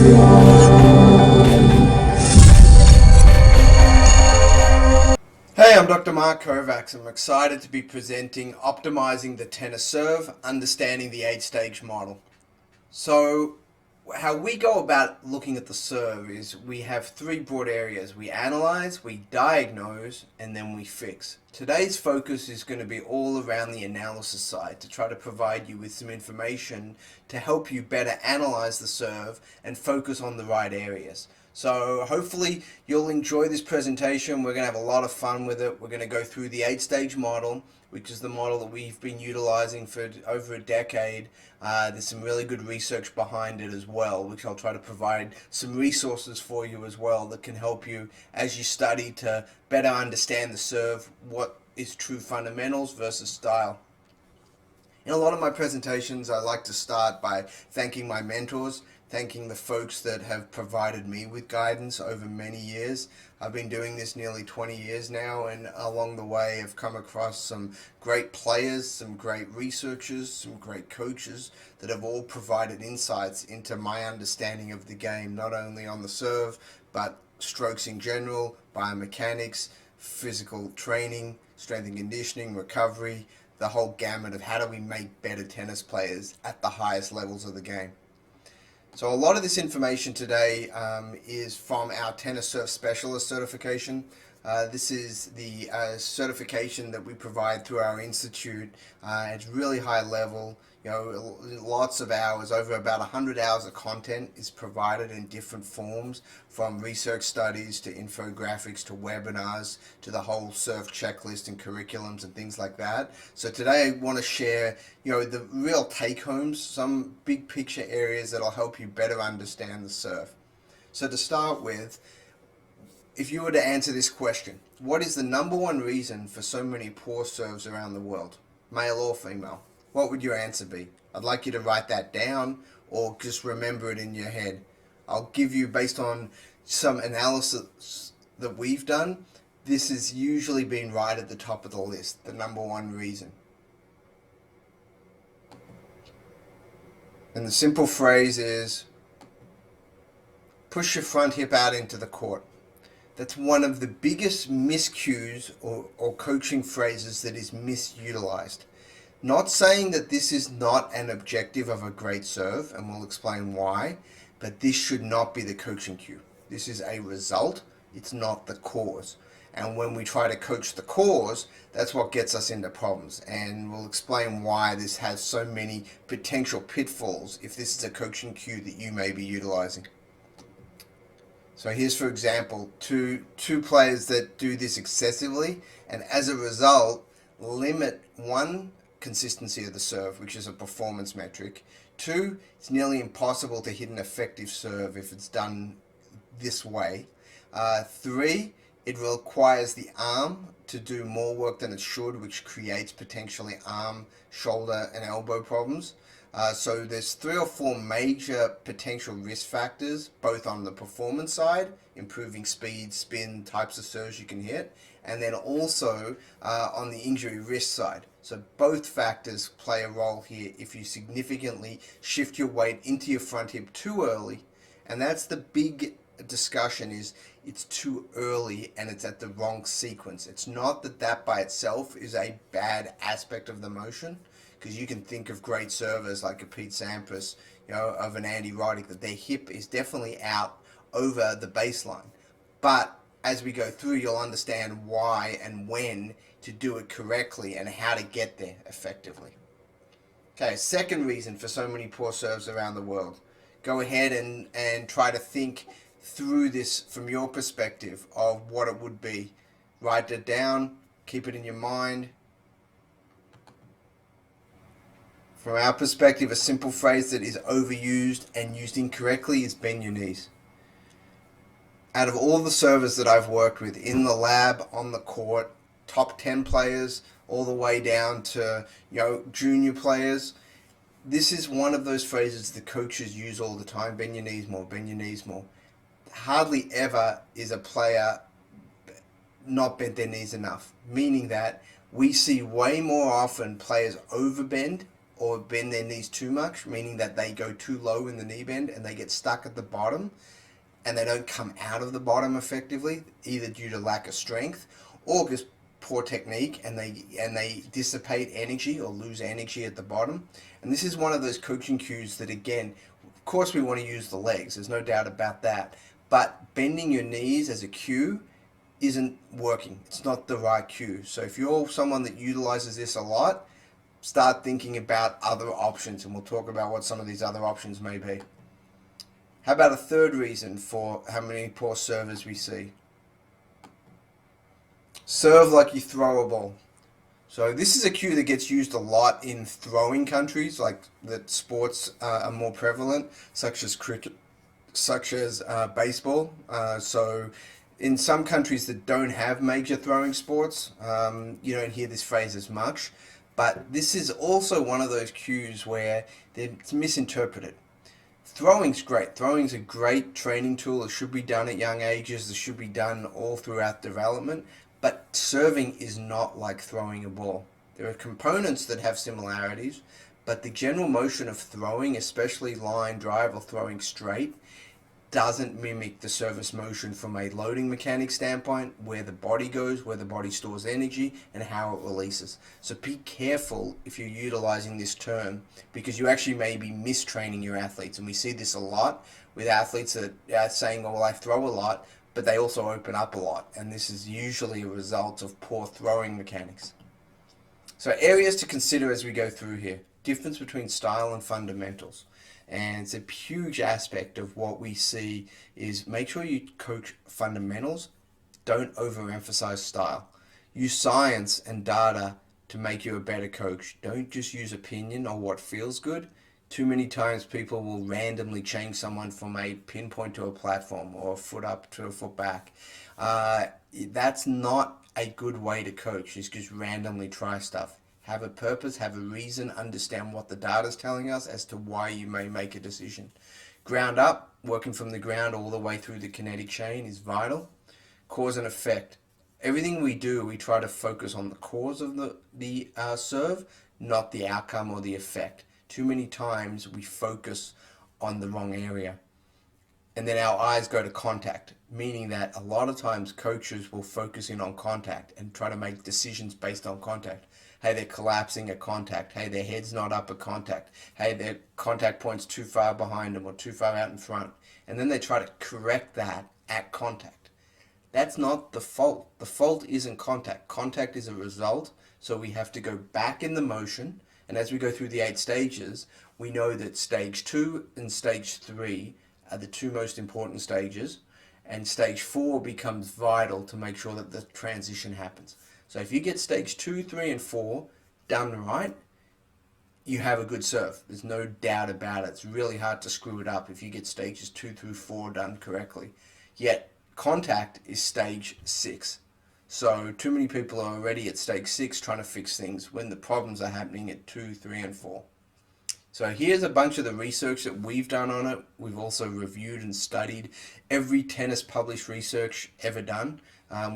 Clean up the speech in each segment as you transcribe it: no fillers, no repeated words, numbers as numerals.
Hey, I'm Dr. Mark Kovacs. I'm excited to be presenting Optimizing the Tennis Serve, Understanding the 8-Stage Model. So, how we go about looking at the serve is we have three broad areas. We analyze, we diagnose, and then we fix. Today's focus is going to be all around the analysis side to try to provide you with some information to help you better analyze the serve and focus on the right areas. So hopefully you'll enjoy this presentation. We're going to have a lot of fun with it. We're going to go through the 8-stage model, which is the model that we've been utilizing for over a decade. There's some really good research behind it as well, which I'll try to provide some resources for you as well that can help you as you study to better understand the serve, what is true fundamentals versus style. In a lot of my presentations, I like to start by thanking my mentors, thanking the folks that have provided me with guidance over many years. I've been doing this nearly 20 years now, and along the way I've come across some great players, some great researchers, some great coaches that have all provided insights into my understanding of the game, not only on the serve, but strokes in general, biomechanics, physical training, strength and conditioning, recovery, the whole gamut of how do we make better tennis players at the highest levels of the game. So a lot of this information today is from our Tennis Serve Specialist certification. This is the certification that we provide through our institute. It's really high level, lots of hours, over about 100 hours of content is provided in different forms, from research studies to infographics to webinars to the whole surf checklist and curriculums and things like that. So today I want to share, the real take-homes, some big picture areas that'll help you better understand the surf. So to start with, if you were to answer this question, what is the number one reason for so many poor serves around the world, male or female? What would your answer be? I'd like you to write that down or just remember it in your head. I'll give you, based on some analysis that we've done, this has usually been right at the top of the list, the number one reason. And the simple phrase is, push your front hip out into the court. That's one of the biggest miscues or coaching phrases that is misutilized. Not saying that this is not an objective of a great serve, and we'll explain why, but this should not be the coaching cue. This is a result, it's not the cause. And when we try to coach the cause, that's what gets us into problems. And we'll explain why this has so many potential pitfalls if this is a coaching cue that you may be utilizing. So here's, for example, two players that do this excessively, and as a result, limit one, consistency of the serve, which is a performance metric. Two, it's nearly impossible to hit an effective serve if it's done this way. Three, it requires the arm to do more work than it should, which creates potentially arm, shoulder, and elbow problems. So there's 3 or 4 major potential risk factors, both on the performance side, improving speed, spin, types of serves you can hit, and then also on the injury risk side. So both factors play a role here if you significantly shift your weight into your front hip too early. And that's the big discussion, is it's too early and it's at the wrong sequence. It's not that that by itself is a bad aspect of the motion, because you can think of great servers like a Pete Sampras, of an Andy Roddick, that their hip is definitely out over the baseline. But as we go through, you'll understand why and when to do it correctly and how to get there effectively. Okay, second reason for so many poor serves around the world. Go ahead and try to think through this from your perspective of what it would be. Write it down, keep it in your mind. From our perspective, a simple phrase that is overused and used incorrectly is bend your knees. Out of all the servers that I've worked with in the lab, on the court, top 10 players, all the way down to junior players, this is one of those phrases the coaches use all the time: bend your knees more, bend your knees more. Hardly ever is a player not bent their knees enough, meaning that we see way more often players overbend or bend their knees too much, meaning that they go too low in the knee bend and they get stuck at the bottom and they don't come out of the bottom effectively, either due to lack of strength or just poor technique, and they dissipate energy or lose energy at the bottom. And this is one of those coaching cues that, again, of course we want to use the legs, there's no doubt about that, but bending your knees as a cue isn't working. It's not the right cue. So if you're someone that utilizes this a lot, start thinking about other options, and we'll talk about what some of these other options may be. How about a third reason for how many poor servers we see? Serve like you throw a ball. So this is a cue that gets used a lot in throwing countries, like that sports are more prevalent, such as cricket, such as baseball. So in some countries that don't have major throwing sports, you don't hear this phrase as much. But this is also one of those cues where it's misinterpreted. Throwing's great. Throwing's a great training tool. It should be done at young ages. It should be done all throughout development. But serving is not like throwing a ball. There are components that have similarities, but the general motion of throwing, especially line drive or throwing straight, doesn't mimic the service motion from a loading mechanic standpoint, where the body goes, where the body stores energy, and how it releases. So be careful if you're utilizing this term, because you actually may be mistraining your athletes. And we see this a lot with athletes that are saying, well, I throw a lot, but they also open up a lot. And this is usually a result of poor throwing mechanics. So areas to consider as we go through here. Difference between style and fundamentals. And it's a huge aspect of what we see is make sure you coach fundamentals, don't overemphasize style. Use science and data to make you a better coach. Don't just use opinion or what feels good. Too many times people will randomly change someone from a pinpoint to a platform or a foot up to a foot back. That's not a good way to coach, just randomly try stuff. Have a purpose, have a reason, understand what the data is telling us as to why you may make a decision. Ground up, working from the ground all the way through the kinetic chain is vital. Cause and effect. Everything we do, we try to focus on the cause of the serve, not the outcome or the effect. Too many times we focus on the wrong area. And then our eyes go to contact, meaning that a lot of times coaches will focus in on contact and try to make decisions based on contact. Hey, they're collapsing at contact. Hey, their head's not up at contact. Hey, their contact point's too far behind them or too far out in front. And then they try to correct that at contact. That's not the fault. The fault isn't contact. Contact is a result, so we have to go back in the motion. And as we go through the 8 stages, we know that stage 2 and stage 3 are the 2 most important stages. And stage 4 becomes vital to make sure that the transition happens. So if you get stage 2, 3, and 4 done right, you have a good serve. There's no doubt about it. It's really hard to screw it up if you get stages 2 through 4 done correctly. Yet contact is stage 6. So too many people are already at stage 6 trying to fix things when the problems are happening at 2, 3, and 4. So here's a bunch of the research that we've done on it. We've also reviewed and studied every tennis published research ever done.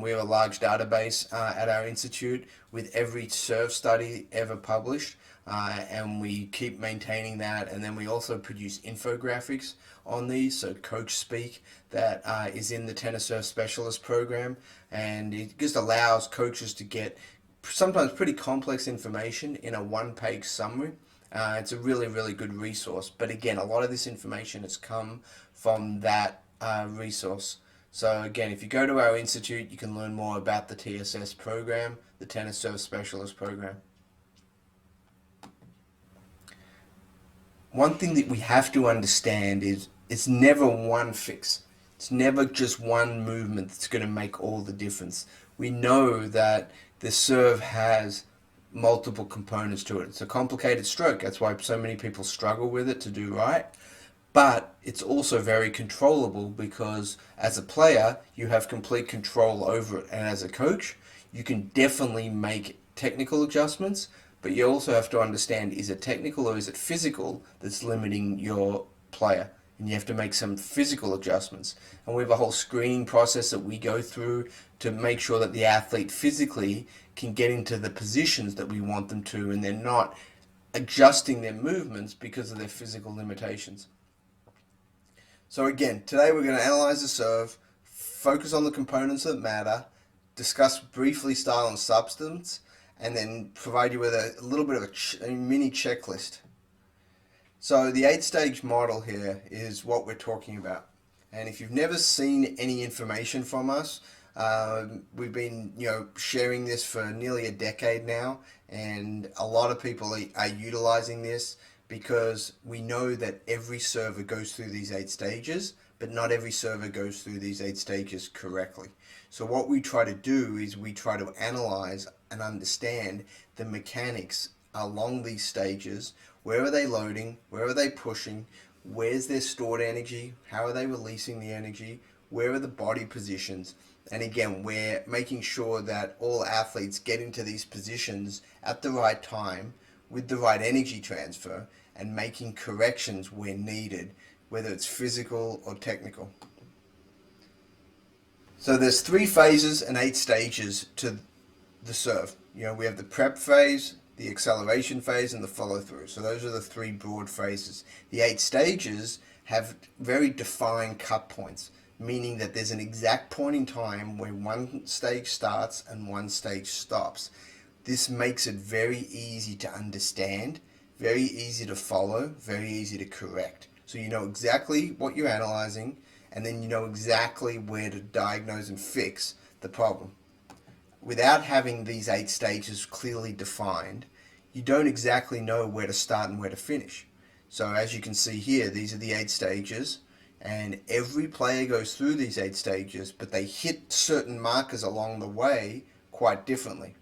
We have a large database at our institute with every serve study ever published, and we keep maintaining that. And then we also produce infographics on these, so coach speak that is in the tennis serve specialist program, and it just allows coaches to get sometimes pretty complex information in a one-page summary. It's a really, really good resource. But again, a lot of this information has come from that resource. So again, if you go to our institute, you can learn more about the TSS program, the Tennis Serve Specialist program. One thing that we have to understand is it's never one fix. It's never just one movement that's going to make all the difference. We know that the serve has multiple components to it. It's a complicated stroke. That's why so many people struggle with it to do right. But it's also very controllable because as a player, you have complete control over it. And as a coach, you can definitely make technical adjustments, but you also have to understand, is it technical or is it physical that's limiting your player? And you have to make some physical adjustments. And we have a whole screening process that we go through to make sure that the athlete physically can get into the positions that we want them to, and they're not adjusting their movements because of their physical limitations. So again, today we're going to analyze the serve, focus on the components that matter, discuss briefly style and substance, and then provide you with a little bit of a mini checklist. So the 8-stage model here is what we're talking about. And if you've never seen any information from us, we've been sharing this for nearly a decade now, and a lot of people are utilizing this because we know that every server goes through these 8 stages, but not every server goes through these 8 stages correctly. So what we try to do is we try to analyze and understand the mechanics along these stages. Where are they loading? Where are they pushing? Where's their stored energy? How are they releasing the energy? Where are the body positions? And again, we're making sure that all athletes get into these positions at the right time with the right energy transfer and making corrections where needed, whether it's physical or technical. So there's 3 phases and 8 stages to the serve. We have the prep phase, the acceleration phase, and the follow through. So those are the 3 broad phases. The 8 stages have very defined cut points, meaning that there's an exact point in time where one stage starts and one stage stops. This makes it very easy to understand, very easy to follow, very easy to correct. So you know exactly what you're analyzing, and then you know exactly where to diagnose and fix the problem. Without having these 8 stages clearly defined, you don't exactly know where to start and where to finish. So as you can see here, these are the 8 stages, and every player goes through these 8 stages, but they hit certain markers along the way quite differently.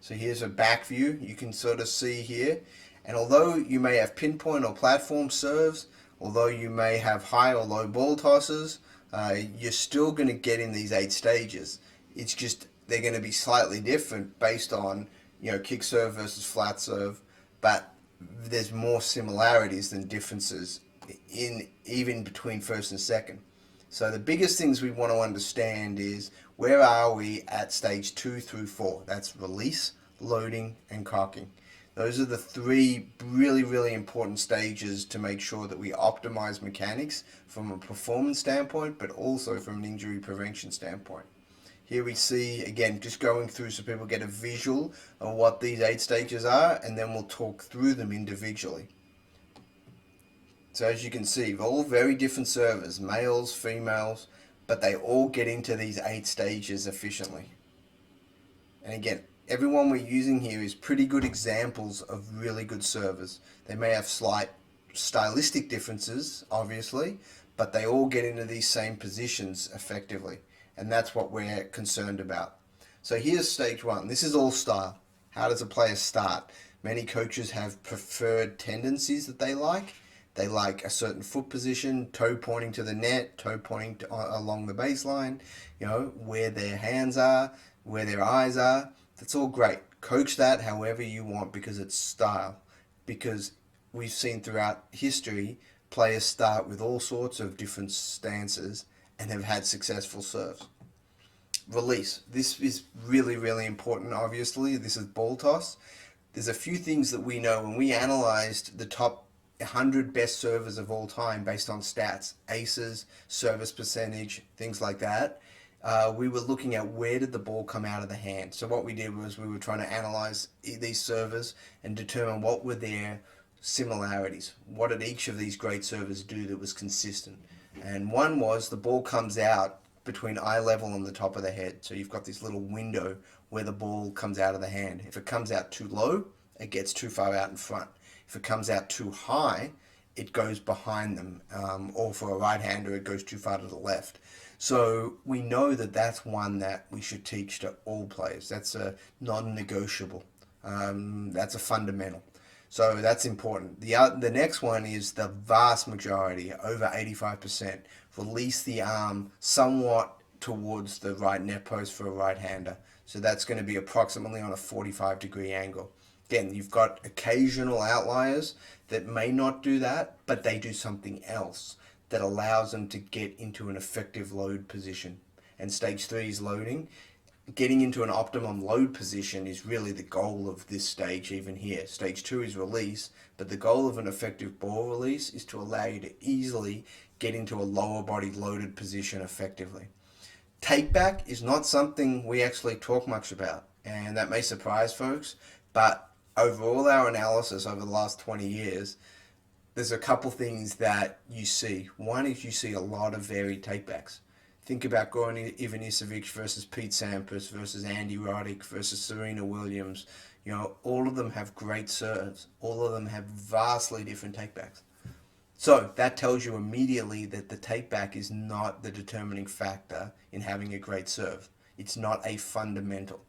So here's a back view you can sort of see here, and although you may have pinpoint or platform serves, although you may have high or low ball tosses, you're still going to get in these 8 stages. It's just they're going to be slightly different based on kick serve versus flat serve, but there's more similarities than differences even between first and second. So the biggest things we want to understand is where are we at stage 2 through 4. That's release, loading, and cocking. Those are the 3 really, really important stages to make sure that we optimize mechanics from a performance standpoint, but also from an injury prevention standpoint. Here we see, again, just going through so people get a visual of what these 8 stages are, and then we'll talk through them individually. So as you can see, all very different servers, males, females, but they all get into these 8 stages efficiently. And again, everyone we're using here is pretty good examples of really good servers. They may have slight stylistic differences, obviously, but they all get into these same positions effectively. And that's what we're concerned about. So here's stage 1. This is all style. How does a player start? Many coaches have preferred tendencies that they like. They like a certain foot position, toe pointing to the net, toe pointing along the baseline, where their hands are, where their eyes are. That's all great. Coach that however you want because it's style. Because we've seen throughout history, players start with all sorts of different stances and have had successful serves. Release. This is really, really important, obviously. This is ball toss. There's a few things that we know when we analyzed the top 100 best servers of all time based on stats, aces, service percentage, things like that. We were looking at where did the ball come out of the hand. So what we did was we were trying to analyze these servers and determine what were their similarities. What did each of these great servers do that was consistent? And one was the ball comes out between eye level and the top of the head. So you've got this little window where the ball comes out of the hand. If it comes out too low, it gets too far out in front. If it comes out too high, it goes behind them. Or for a right-hander, it goes too far to the left. So we know that that's one that we should teach to all players. That's a non-negotiable. That's a fundamental. So that's important. The next one is the vast majority, over 85%, release the arm somewhat towards the right net post for a right-hander. So that's going to be approximately on a 45-degree angle. Again, you've got occasional outliers that may not do that, but they do something else that allows them to get into an effective load position. And stage 3 is loading. getting into an optimum load position is really the goal of this stage. Even here, stage 2 is release, but the goal of an effective ball release is to allow you to easily get into a lower body loaded position effectively. Take back is not something we actually talk much about, and that may surprise folks, but over all our analysis over the last 20 years, there's a couple things that you see. One is you see a lot of varied takebacks. Think about Goran Ivanisevic versus Pete Sampras versus Andy Roddick versus Serena Williams. You know, all of them have great serves. All of them have vastly different takebacks. So that tells you immediately that the takeback is not the determining factor in having a great serve. It's not a fundamental.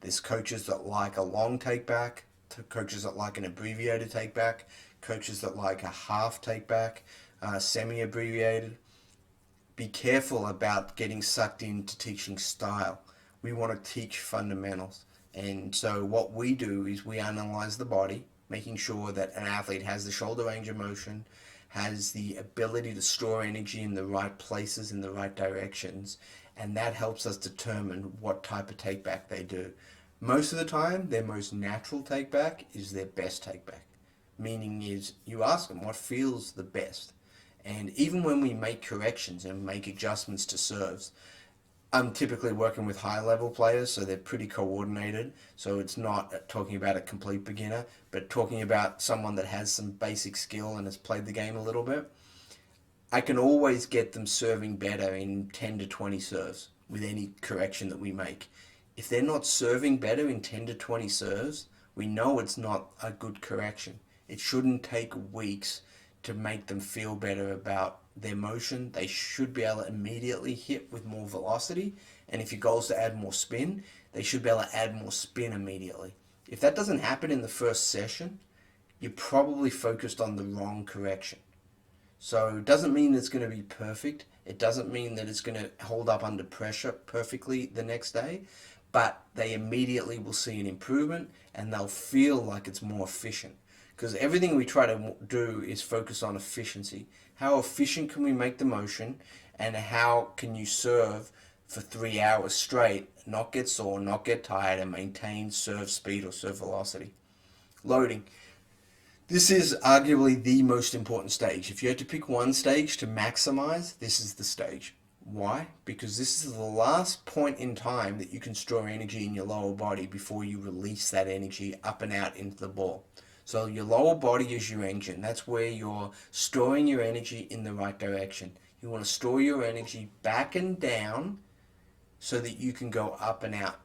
There's coaches that like a long takeback, coaches that like an abbreviated takeback, coaches that like a half takeback, semi-abbreviated. Be careful about getting sucked into teaching style. We want to teach fundamentals. And so what we do is we analyze the body, making sure that an athlete has the shoulder range of motion, has the ability to store energy in the right places, in the right directions, and that helps us determine what type of takeback they do. Most of the time, their most natural takeback is their best takeback. Meaning is you ask them what feels the best. And even when we make corrections and make adjustments to serves, I'm typically working with high level players, so they're pretty coordinated. So it's not talking about a complete beginner, but talking about someone that has some basic skill and has played the game a little bit. I can always get them serving better in 10 to 20 serves with any correction that we make. If they're not serving better in 10 to 20 serves, we know it's not a good correction. It shouldn't take weeks to make them feel better about their motion. They should be able to immediately hit with more velocity, and if your goal is to add more spin, they should be able to add more spin immediately. If that doesn't happen in the first session, you're probably focused on the wrong correction. So it doesn't mean it's going to be perfect. It doesn't mean that it's going to hold up under pressure perfectly the next day, but they immediately will see an improvement and they'll feel like it's more efficient. Because everything we try to do is focus on efficiency. How efficient can we make the motion, and how can you serve for 3 hours straight, not get sore, not get tired, and maintain serve speed or serve velocity. Loading. This is arguably the most important stage. If you had to pick one stage to maximize, this is the stage. Why? Because this is the last point in time that you can store energy in your lower body before you release that energy up and out into the ball. So your lower body is your engine. That's where you're storing your energy in the right direction. You want to store your energy back and down so that you can go up and out.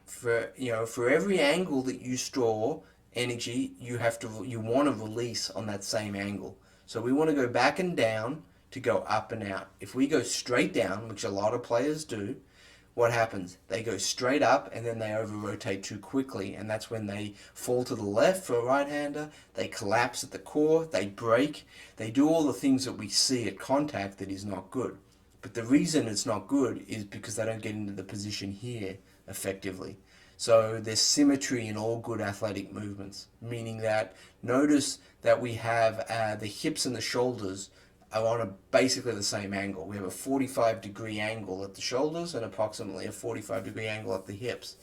For every angle that you store energy, you want to release on that same angle. So we want to go back and down to go up and out. If we go straight down, which a lot of players do, what happens? They go straight up and then they over-rotate too quickly, and that's when they fall to the left for a right-hander, they collapse at the core, they break, they do all the things that we see at contact that is not good. But the reason it's not good is because they don't get into the position here effectively. So there's symmetry in all good athletic movements, meaning that notice that we have the hips and the shoulders are on basically the same angle. We have a 45-degree angle at the shoulders and approximately a 45-degree angle at the hips.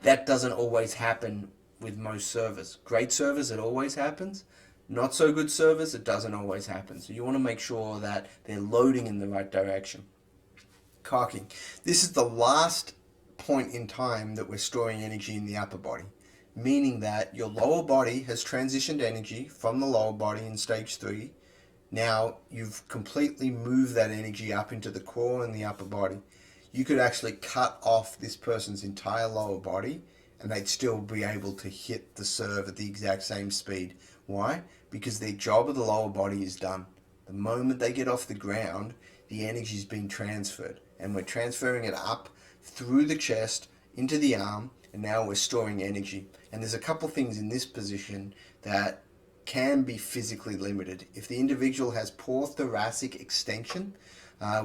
That doesn't always happen with most servers. Great servers, it always happens. Not so good servers, it doesn't always happen. So you want to make sure that they're loading in the right direction. Cocking. This is the last point in time that we're storing energy in the upper body, meaning that your lower body has transitioned energy from the lower body in stage 3. Now you've completely moved that energy up into the core and the upper body. You could actually cut off this person's entire lower body and they'd still be able to hit the serve at the exact same speed. Why? Because their job of the lower body is done. The moment they get off the ground, the energy is being transferred, and we're transferring it up through the chest into the arm, and now we're storing energy. And there's a couple things in this position that can be physically limited. If the individual has poor thoracic extension,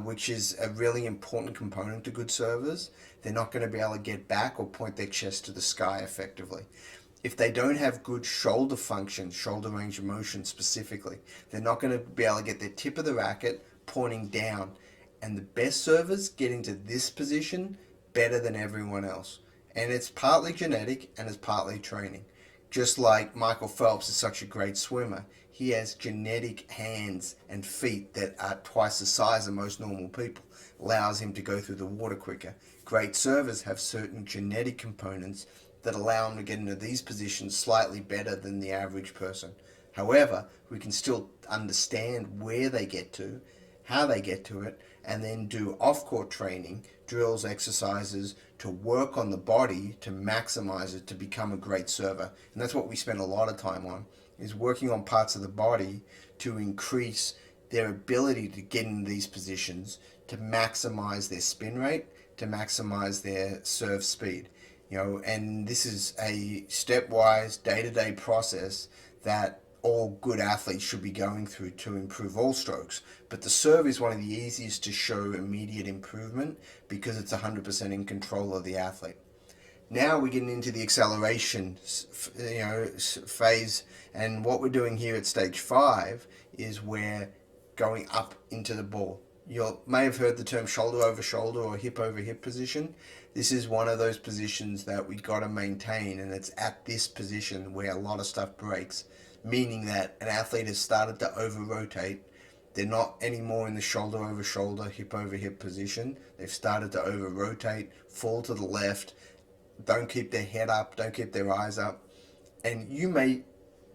which is a really important component to good servers, they're not going to be able to get back or point their chest to the sky effectively. If they don't have good shoulder function, shoulder range of motion specifically, they're not going to be able to get their tip of the racket pointing down. And the best servers get into this position better than everyone else. And it's partly genetic and it's partly training. Just like Michael Phelps is such a great swimmer, he has genetic hands and feet that are twice the size of most normal people, allows him to go through the water quicker. Great servers have certain genetic components that allow them to get into these positions slightly better than the average person. However, we can still understand where they get to, how they get to it, and then do off-court training, drills, exercises to work on the body to maximize it to become a great server. And that's what we spend a lot of time on, is working on parts of the body to increase their ability to get in these positions, to maximize their spin rate, to maximize their serve speed. And this is a stepwise, day-to-day process that all good athletes should be going through to improve all strokes. But the serve is one of the easiest to show immediate improvement because it's 100% in control of the athlete. Now we're getting into the acceleration phase, and what we're doing here at stage 5 is we're going up into the ball. You may have heard the term shoulder over shoulder or hip over hip position. This is one of those positions that we got to maintain, and it's at this position where a lot of stuff breaks, meaning that an athlete has started to over rotate. They're not anymore in the shoulder over shoulder, hip over hip position. They've started to over rotate, fall to the left, don't keep their head up, don't keep their eyes up. And you may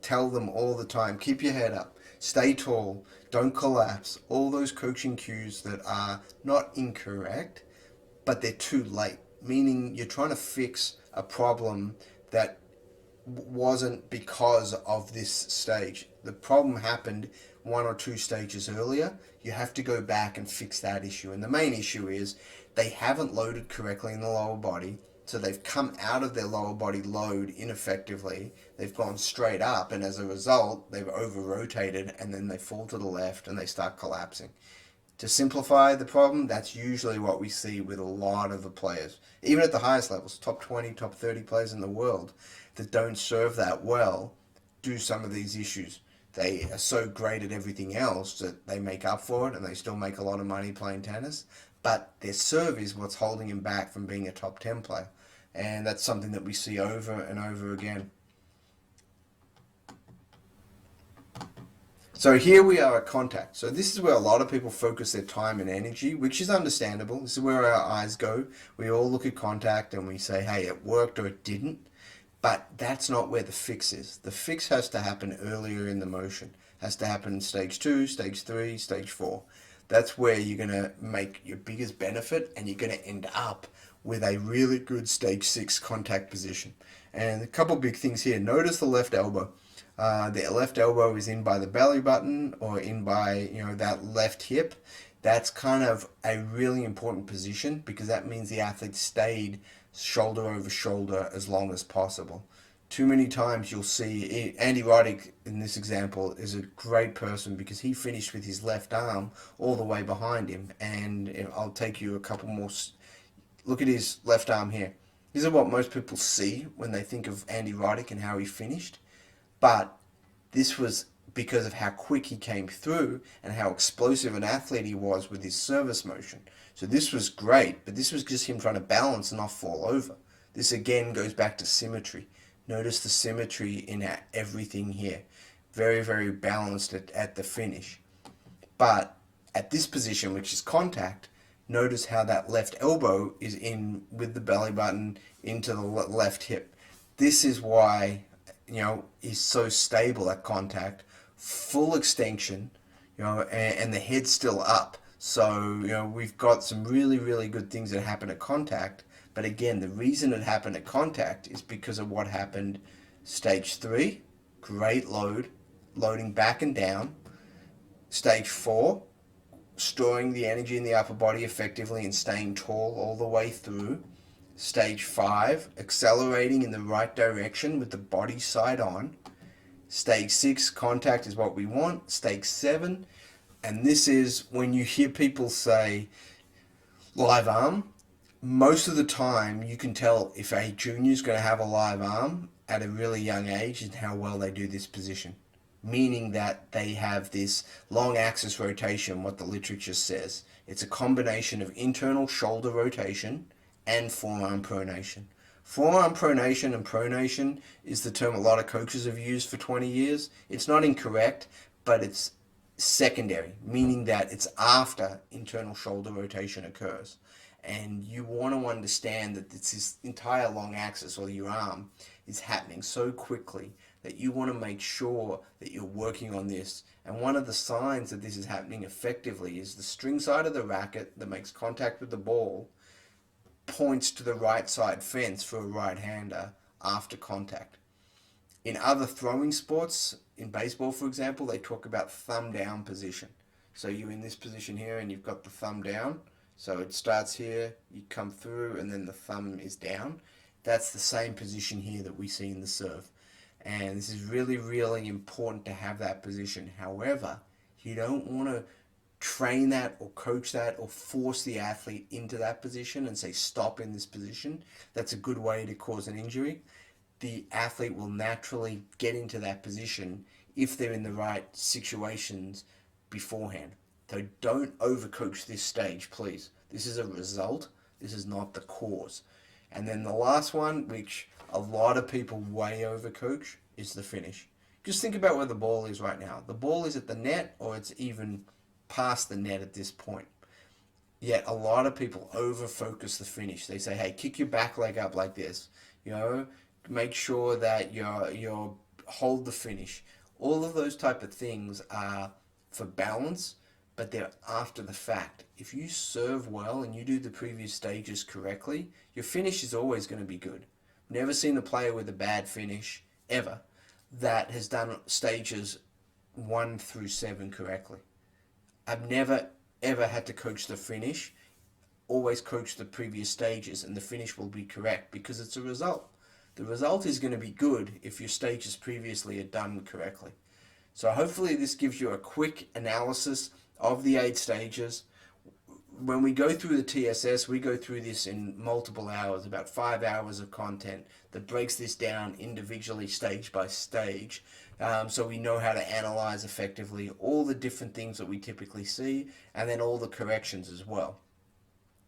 tell them all the time, keep your head up, stay tall, don't collapse. All those coaching cues that are not incorrect, but they're too late. Meaning you're trying to fix a problem that wasn't because of this stage. The problem happened 1 or 2 stages earlier. You have to go back and fix that issue. And the main issue is they haven't loaded correctly in the lower body. So they've come out of their lower body load ineffectively. They've gone straight up, and as a result, they've over-rotated, and then they fall to the left and they start collapsing. To simplify the problem, that's usually what we see with a lot of the players, even at the highest levels, top 20, top 30 players in the world that don't serve that well, do some of these issues. They are so great at everything else that they make up for it, and they still make a lot of money playing tennis, but their serve is what's holding them back from being a top 10 player. And that's something that we see over and over again. So here we are at contact. So this is where a lot of people focus their time and energy, which is understandable. This is where our eyes go. We all look at contact and we say, hey, it worked or it didn't. But that's not where the fix is. The fix has to happen earlier in the motion. It has to happen in stage 2, stage 3, stage 4. That's where you're going to make your biggest benefit, and you're going to end up with a really good stage 6 contact position. And a couple big things here. Notice the left elbow. The left elbow is in by the belly button or in by that left hip. That's kind of a really important position because that means the athlete stayed shoulder over shoulder as long as possible. Too many times you'll see Andy Roddick in this example is a great person because he finished with his left arm all the way behind him. And I'll take you a couple more. Look at his left arm here. These are what most people see when they think of Andy Roddick and how he finished. But this was because of how quick he came through and how explosive an athlete he was with his service motion. So this was great, but this was just him trying to balance and not fall over. This again goes back to symmetry. Notice the symmetry in everything here. Very, very balanced at the finish. But at this position, which is contact, notice how that left elbow is in with the belly button into the left hip. This is why he's so stable at contact, full extension, and the head's still up. So, we've got some really, really good things that happen at contact. But again, the reason it happened at contact is because of what happened stage 3, great load, loading back and down. Stage 4, storing the energy in the upper body effectively and staying tall all the way through. Stage 5, accelerating in the right direction with the body side on. Stage 6, contact is what we want. Stage 7, and this is when you hear people say live arm. Most of the time you can tell if a junior is going to have a live arm at a really young age and how well they do this position. Meaning that they have this long axis rotation, what the literature says. It's a combination of internal shoulder rotation and forearm pronation. Forearm pronation and pronation is the term a lot of coaches have used for 20 years. It's not incorrect, but it's secondary, meaning that it's after internal shoulder rotation occurs. And you want to understand that this entire long axis or your arm is happening so quickly that you want to make sure that you're working on this. And one of the signs that this is happening effectively is the string side of the racket that makes contact with the ball points to the right side fence for a right-hander after contact. In other throwing sports, in baseball for example, they talk about thumb down position. So you're in this position here and you've got the thumb down. So it starts here, you come through, and then the thumb is down. That's the same position here that we see in the serve. And this is really, really important to have that position. However, you don't want to train that or coach that or force the athlete into that position and say stop in this position. That's a good way to cause an injury. The athlete will naturally get into that position if they're in the right situations beforehand. So don't overcoach this stage, please. This is a result. This is not the cause. And then the last one, which a lot of people way overcoach, is the finish. Just think about where the ball is right now. The ball is at the net or it's even past the net at this point. Yet a lot of people over-focus the finish. They say, hey, kick your back leg up like this. Make sure that you're hold the finish. All of those type of things are for balance, but they're after the fact. If you serve well and you do the previous stages correctly, your finish is always going to be good. Never seen a player with a bad finish, ever, that has done stages 1 through 7 correctly. I've never, ever had to coach the finish. Always coach the previous stages and the finish will be correct because it's a result. The result is going to be good if your stages previously are done correctly. So hopefully this gives you a quick analysis of the 8 stages. When we go through the TSS, we go through this in multiple hours, about 5 hours of content that breaks this down individually, stage by stage, so we know how to analyze effectively all the different things that we typically see, and then all the corrections as well.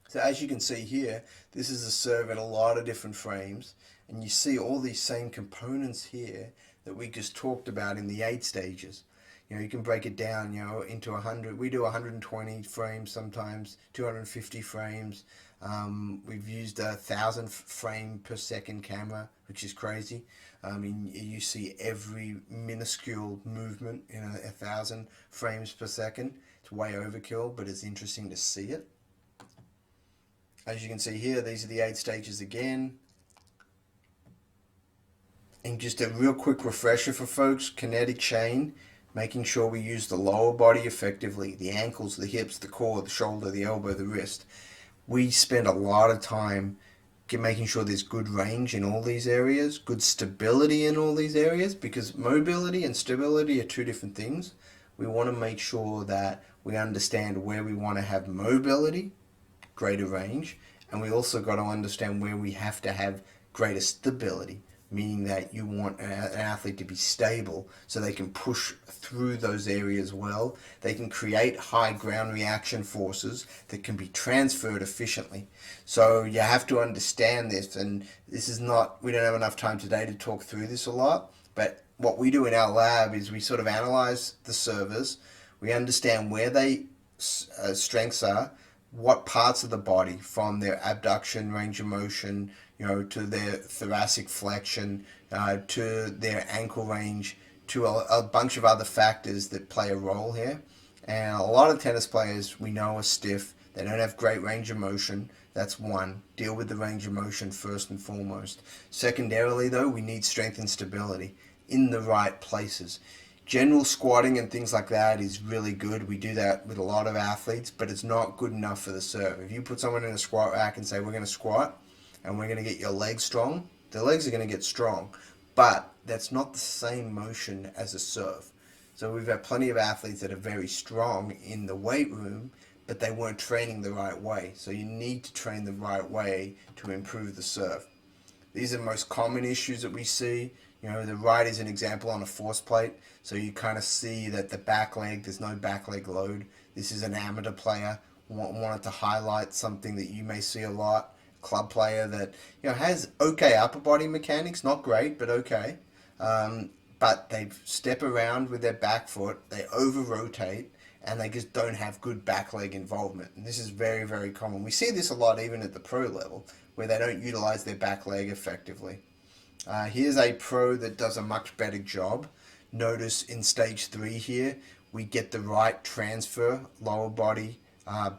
So as you can see here, this is a serve in a lot of different frames, and you see all these same components here that we just talked about in the 8 stages. You can break it down, into 100. We do 120 frames sometimes, 250 frames. We've used 1,000 frame per second camera, which is crazy. You see every minuscule movement in 1,000 frames per second. It's way overkill, but it's interesting to see it. As you can see here, these are the 8 stages again. And just a real quick refresher for folks, kinetic chain, making sure we use the lower body effectively, the ankles, the hips, the core, the shoulder, the elbow, the wrist. We spend a lot of time making sure there's good range in all these areas, good stability in all these areas, because mobility and stability are 2 different things. We want to make sure that we understand where we want to have mobility, greater range, and we also got to understand where we have to have greater stability, meaning that you want an athlete to be stable so they can push through those areas well. They can create high ground reaction forces that can be transferred efficiently. So you have to understand this, and this is not, we don't have enough time today to talk through this a lot, but what we do in our lab is we sort of analyze the servers, we understand where they strengths are, what parts of the body, from their abduction, range of motion, to their thoracic flexion, to their ankle range, to a bunch of other factors that play a role here. And a lot of tennis players we know are stiff. They don't have great range of motion. That's one. Deal with the range of motion first and foremost. Secondarily, though, we need strength and stability in the right places. General squatting and things like that is really good. We do that with a lot of athletes, but it's not good enough for the serve. If you put someone in a squat rack and say, we're going to squat, and we're going to get your legs strong, the legs are going to get strong. But that's not the same motion as a serve. So we've had plenty of athletes that are very strong in the weight room, but they weren't training the right way. So you need to train the right way to improve the serve. These are the most common issues that we see. The right is an example on a force plate. So you kind of see that the back leg, there's no back leg load. This is an amateur player. Wanted to highlight something that you may see a lot. club player that has okay upper body mechanics, not great, but okay. But they step around with their back foot, they over rotate, and they just don't have good back leg involvement. And this is very, very common. We see this a lot even at the pro level, where they don't utilize their back leg effectively. Here's a pro that does a much better job. Notice in stage 3 here, we get the right transfer, lower body,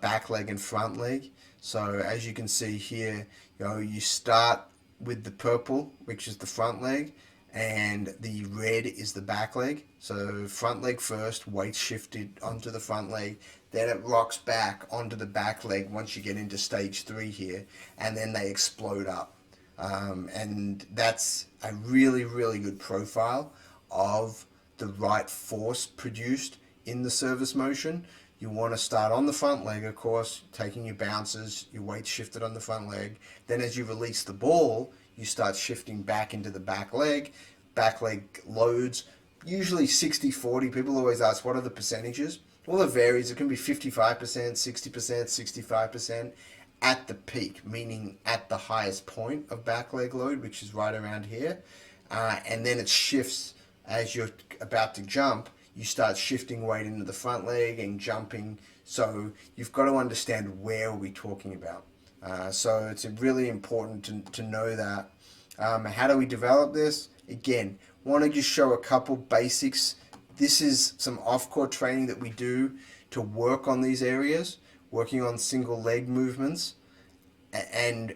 back leg and front leg. So as you can see here, you start with the purple, which is the front leg, and the red is the back leg. So front leg first, weight shifted onto the front leg, then it rocks back onto the back leg once you get into stage 3 here, and then they explode up. And that's a really, really good profile of the right force produced in the service motion. You want to start on the front leg, of course, taking your bounces, your weight shifted on the front leg. Then as you release the ball, you start shifting back into the back leg loads, usually 60-40. People always ask, what are the percentages? Well, it varies. It can be 55%, 60%, 65% at the peak, meaning at the highest point of back leg load, which is right around here. And then it shifts as you're about to jump. You start shifting weight into the front leg and jumping. So you've got to understand where we're talking about. So it's really important to know that. How do we develop this? Again, want to just show a couple basics. This is some off-court training that we do to work on these areas, working on single leg movements. And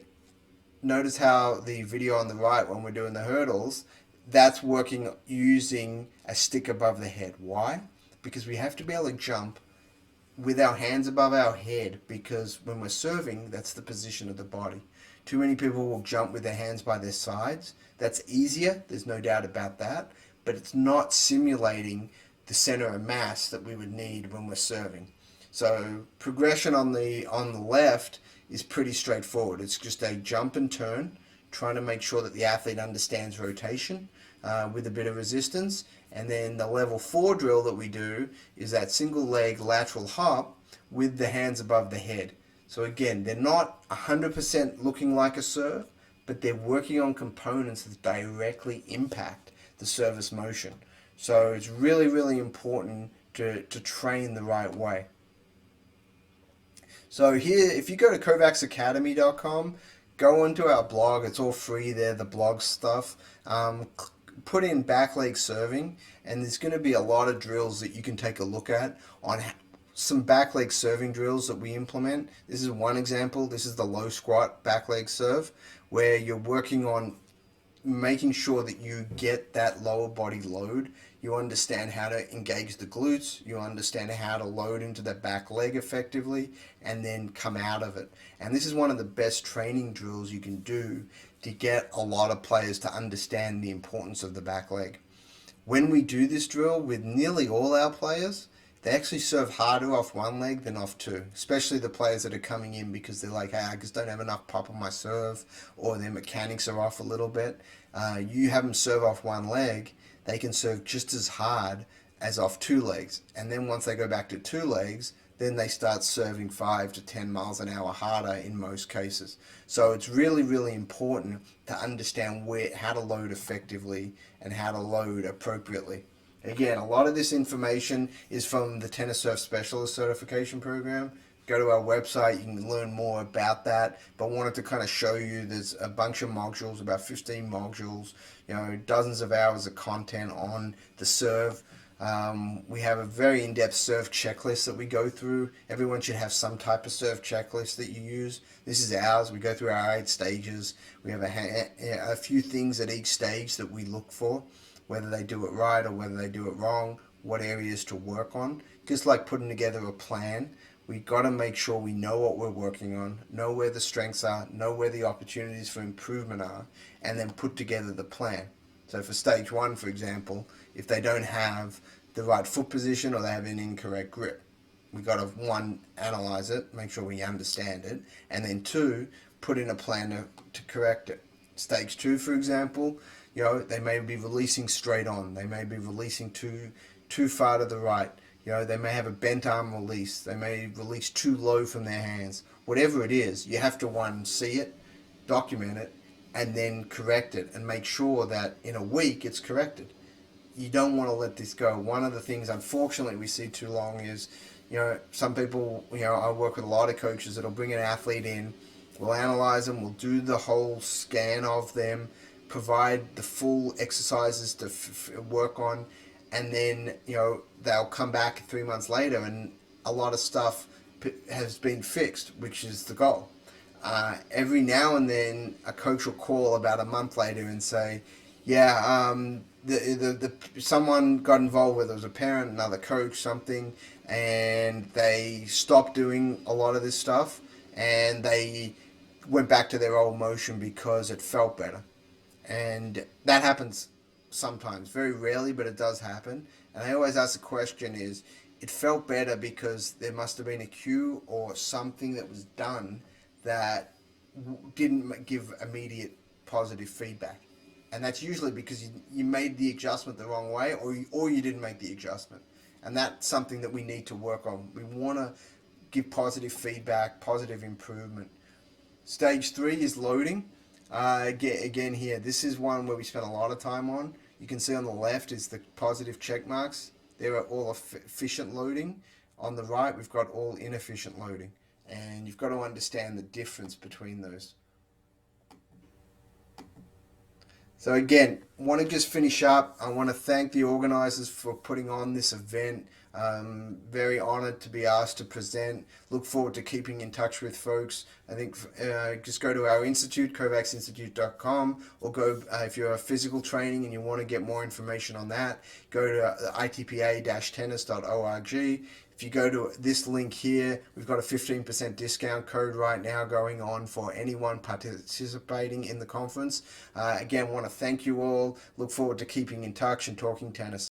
notice how the video on the right, when we're doing the hurdles, that's working using a stick above the head. Why? Because we have to be able to jump with our hands above our head, because when we're serving, that's the position of the body. Too many people will jump with their hands by their sides. That's easier, there's no doubt about that, but it's not simulating the center of mass that we would need when we're serving. So progression on the left is pretty straightforward. It's just a jump and turn, trying to make sure that the athlete understands rotation with a bit of resistance. And then the level 4 drill that we do is that single leg lateral hop with the hands above the head. So again, they're not 100% looking like a serve, but they're working on components that directly impact the service motion. So it's really, really important to train the right way. So here, if you go to kovacsacademy.com, go onto our blog. It's all free there, the blog stuff. Put in back leg serving, and there's going to be a lot of drills that you can take a look at on some back leg serving drills that we implement. This is one example. This is the low squat back leg serve, where you're working on making sure that you get that lower body load. You understand how to engage the glutes, you understand how to load into the back leg effectively, and then come out of it. And this is one of the best training drills you can do to get a lot of players to understand the importance of the back leg. When we do this drill with nearly all our players, they actually serve harder off one leg than off two, especially the players that are coming in because they're like, hey, I just don't have enough pop on my serve, or their mechanics are off a little bit. You have them serve off one leg, they can serve just as hard as off two legs. And then once they go back to two legs, then they start serving 5 to 10 miles an hour harder in most cases. So it's really, really important to understand how to load effectively and how to load appropriately. Again, a lot of this information is from the Tennis Surf Specialist Certification Program. Go to our website, you can learn more about that, but wanted to kind of show you there's a bunch of modules, about 15 modules, dozens of hours of content on the serve. We have a very in-depth serve checklist that we go through. Everyone should have some type of serve checklist that you use. This is ours. We go through our 8 stages. We have a few things at each stage that we look for, whether they do it right or whether they do it wrong, what areas to work on. Just like putting together a plan, we got to make sure we know what we're working on, know where the strengths are, know where the opportunities for improvement are, and then put together the plan. So for stage 1, for example, if they don't have the right foot position or they have an incorrect grip, we got to 1, analyze it, make sure we understand it, and then 2, put in a plan to correct it. Stage 2, for example, they may be releasing straight on, they may be releasing too far to the right, they may have a bent arm release, they may release too low from their hands. Whatever it is, you have to 1, see it, document it, and then correct it and make sure that in a week it's corrected. You don't want to let this go. One of the things, unfortunately, we see too long is, some people, I work with a lot of coaches that'll bring an athlete in, we'll analyze them, we'll do the whole scan of them, provide the full exercises to work on, and then, they'll come back 3 months later and a lot of stuff has been fixed, which is the goal. Every now and then, a coach will call about a month later and say, "Yeah, someone got involved, whether it was a parent, another coach, something, and they stopped doing a lot of this stuff, and they went back to their old motion because it felt better." And that happens sometimes, very rarely, but it does happen. And I always ask the question: is it felt better because there must have been a cue or something that was done that didn't give immediate positive feedback? And that's usually because you made the adjustment the wrong way, or you didn't make the adjustment. And that's something that we need to work on. We want to give positive feedback, positive improvement. Stage 3 is loading. Again here, this is one where we spend a lot of time on. You can see on the left is the positive check marks. There are all efficient loading. On the right, we've got all inefficient loading. And you've got to understand the difference between those. So again, want to just finish up. I want to thank the organizers for putting on this event. Very honored to be asked to present. Look forward to keeping in touch with folks. I think just go to our institute, kovacsinstitute.com, or go, if you're a physical training and you want to get more information on that, go to itpa-tennis.org. If you go to this link here, we've got a 15% discount code right now going on for anyone participating in the conference. Again, want to thank you all. Look forward to keeping in touch and talking tennis.